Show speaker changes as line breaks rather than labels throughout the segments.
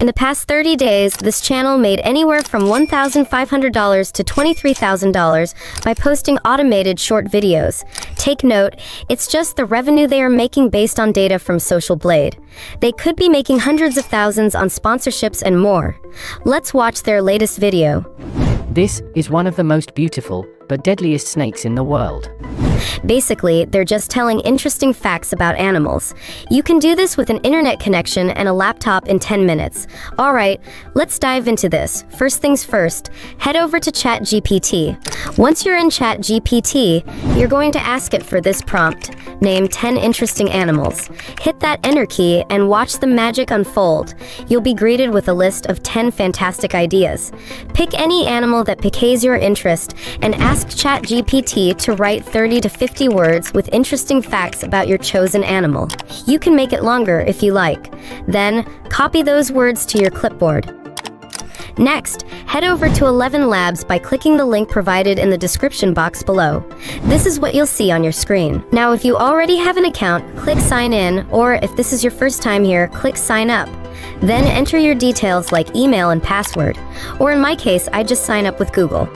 In the past 30 days, this channel made anywhere from $1,500 to $23,000 by posting automated short videos. Take note, it's just the revenue they are making based on data from Social Blade. They could be making hundreds of thousands on sponsorships and more. Let's watch their latest video.
This is one of the most beautiful but deadliest snakes in the world.
Basically, they're just telling interesting facts about animals. You can do this with an internet connection and a laptop in 10 minutes. Alright, let's dive into this. First things first, head over to ChatGPT. Once you're in ChatGPT, you're going to ask it for this prompt. Name 10 interesting animals. Hit that enter key and watch the magic unfold. You'll be greeted with a list of 10 fantastic ideas. Pick any animal that piques your interest and ask ChatGPT to write 30 to 50 words with interesting facts about your chosen animal. You can make it longer if you like. Then, copy those words to your clipboard. Next, head over to 11 Labs by clicking the link provided in the description box below. This is what you'll see on your screen. Now, if you already have an account, click Sign In, or if this is your first time here, click Sign Up. Then enter your details like email and password, or in my case, I just sign up with Google.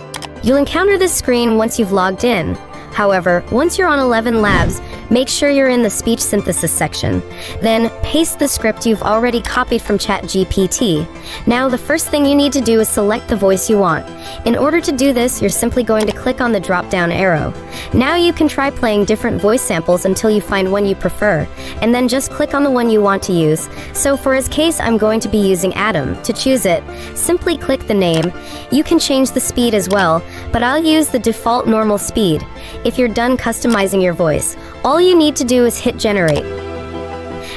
You'll encounter this screen once you've logged in. However, once you're on 11 Labs, make sure you're in the speech synthesis section. Then, paste the script you've already copied from ChatGPT. Now, the first thing you need to do is select the voice you want. In order to do this, you're simply going to click on the drop-down arrow. Now you can try playing different voice samples until you find one you prefer, and then just click on the one you want to use. So for his case, I'm going to be using Adam. To choose it, simply click the name. You can change the speed as well, but I'll use the default normal speed. If you're done customizing your voice, all you need to do is hit generate.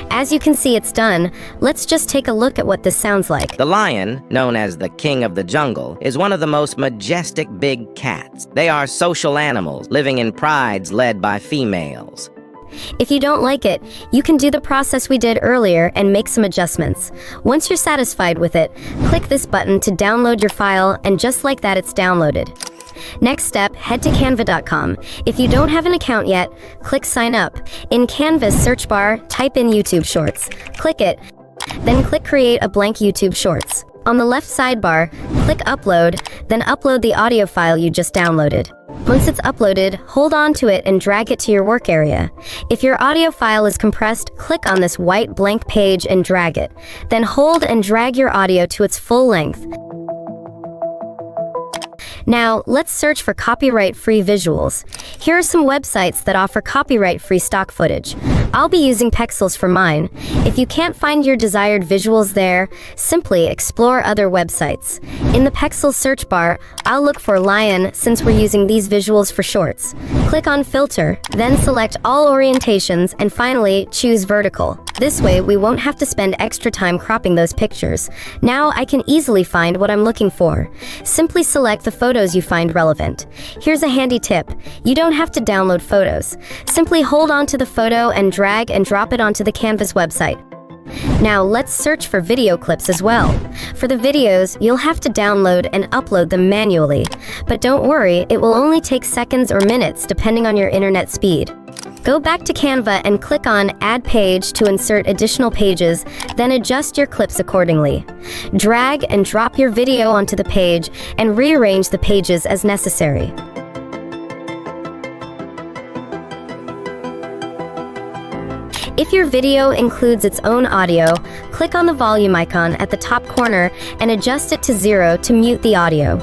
As you can see, it's done. Let's just take a look at what this sounds like.
The lion, known as the king of the jungle, is one of the most majestic big cats. They are social animals, living in prides led by females.
If you don't like it, you can do the process we did earlier and make some adjustments. Once you're satisfied with it, click this button to download your file, and just like that, it's downloaded. Next step, head to canva.com. If you don't have an account yet, click Sign Up. In Canva's search bar, type in YouTube Shorts. Click it, then click Create a blank YouTube Shorts. On the left sidebar, click Upload, then upload the audio file you just downloaded. Once it's uploaded, hold on to it and drag it to your work area. If your audio file is compressed, click on this white blank page and drag it. Then hold and drag your audio to its full length. Now, let's search for copyright-free visuals. Here are some websites that offer copyright-free stock footage. I'll be using Pexels for mine. If you can't find your desired visuals there, simply explore other websites. In the Pexels search bar, I'll look for lion since we're using these visuals for shorts. Click on Filter, then select all orientations, and finally, choose vertical. This way, we won't have to spend extra time cropping those pictures. Now, I can easily find what I'm looking for. Simply select the photos you find relevant. Here's a handy tip. You don't have to download photos. Simply hold on to the photo and drag and drop it onto the Canvas website. Now let's search for video clips as well. For the videos, you'll have to download and upload them manually. But don't worry, it will only take seconds or minutes depending on your internet speed. Go back to Canva and click on Add Page to insert additional pages, then adjust your clips accordingly. Drag and drop your video onto the page and rearrange the pages as necessary. If your video includes its own audio, click on the volume icon at the top corner and adjust it to 0 to mute the audio.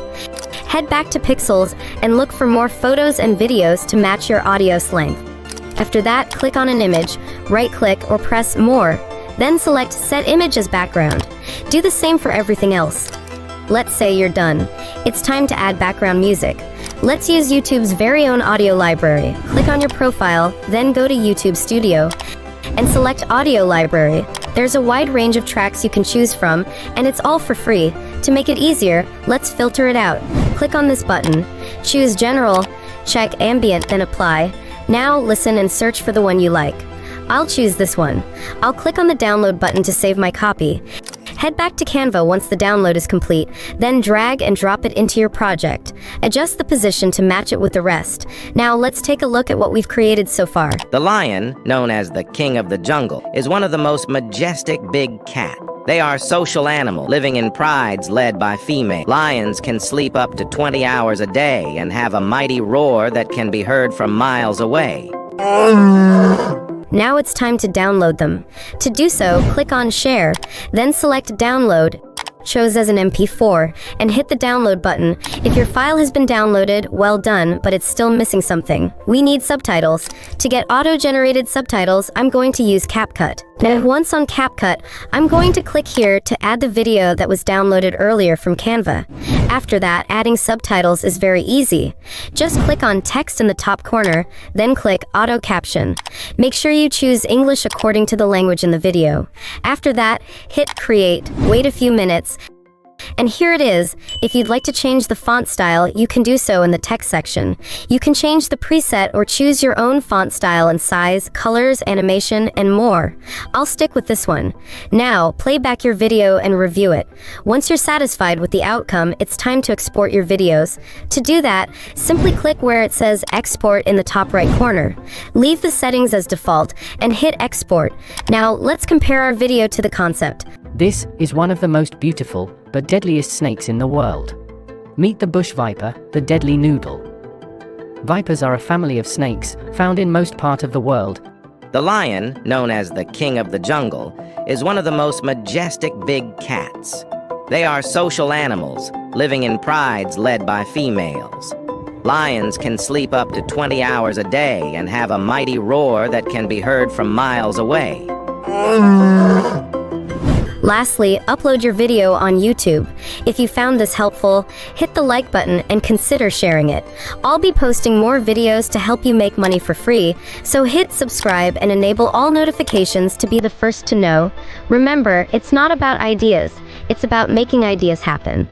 Head back to Pixels and look for more photos and videos to match your audio's length. After that, click on an image, right-click or press More, then select Set Image as background. Do the same for everything else. Let's say you're done. It's time to add background music. Let's use YouTube's very own audio library. Click on your profile, then go to YouTube Studio, and select Audio Library. There's a wide range of tracks you can choose from, and it's all for free. To make it easier, let's filter it out. Click on this button, choose General, check Ambient, then Apply. Now listen and search for the one you like. I'll choose this one. I'll click on the download button to save my copy. Head back to Canva once the download is complete, then drag and drop it into your project. Adjust the position to match it with the rest. Now let's take a look at what we've created so far.
The lion, known as the king of the jungle, is one of the most majestic big cat. They are social animals, living in prides led by female. Lions can sleep up to 20 hours a day and have a mighty roar that can be heard from miles away.
Now it's time to download them. To do so, click on Share, then select Download, chose as an MP4, and hit the download button. If your file has been downloaded, well done, but it's still missing something. We need subtitles. To get auto-generated subtitles, I'm going to use CapCut. Now, once on CapCut, I'm going to click here to add the video that was downloaded earlier from Canva. After that, adding subtitles is very easy. Just click on Text in the top corner, then click Auto Caption. Make sure you choose English according to the language in the video. After that, hit Create, wait a few minutes, and here it is. If you'd like to change the font style, you can do so in the text section. You can change the preset or choose your own font style and size, colors, animation, and more. I'll stick with this one. Now, play back your video and review it. Once you're satisfied with the outcome, it's time to export your videos. To do that, simply click where it says Export in the top right corner. Leave the settings as default and hit Export. Now, let's compare our video to the concept.
This is one of the most beautiful but deadliest snakes in the world. Meet the bush viper, the deadly noodle. Vipers are a family of snakes found in most part of the world.
The lion, known as the king of the jungle, is one of the most majestic big cats. They are social animals, living in prides led by females. Lions can sleep up to 20 hours a day and have a mighty roar that can be heard from miles away.
Lastly, upload your video on YouTube. If you found this helpful, hit the like button and consider sharing it. I'll be posting more videos to help you make money for free, so hit subscribe and enable all notifications to be the first to know. Remember, it's not about ideas, it's about making ideas happen.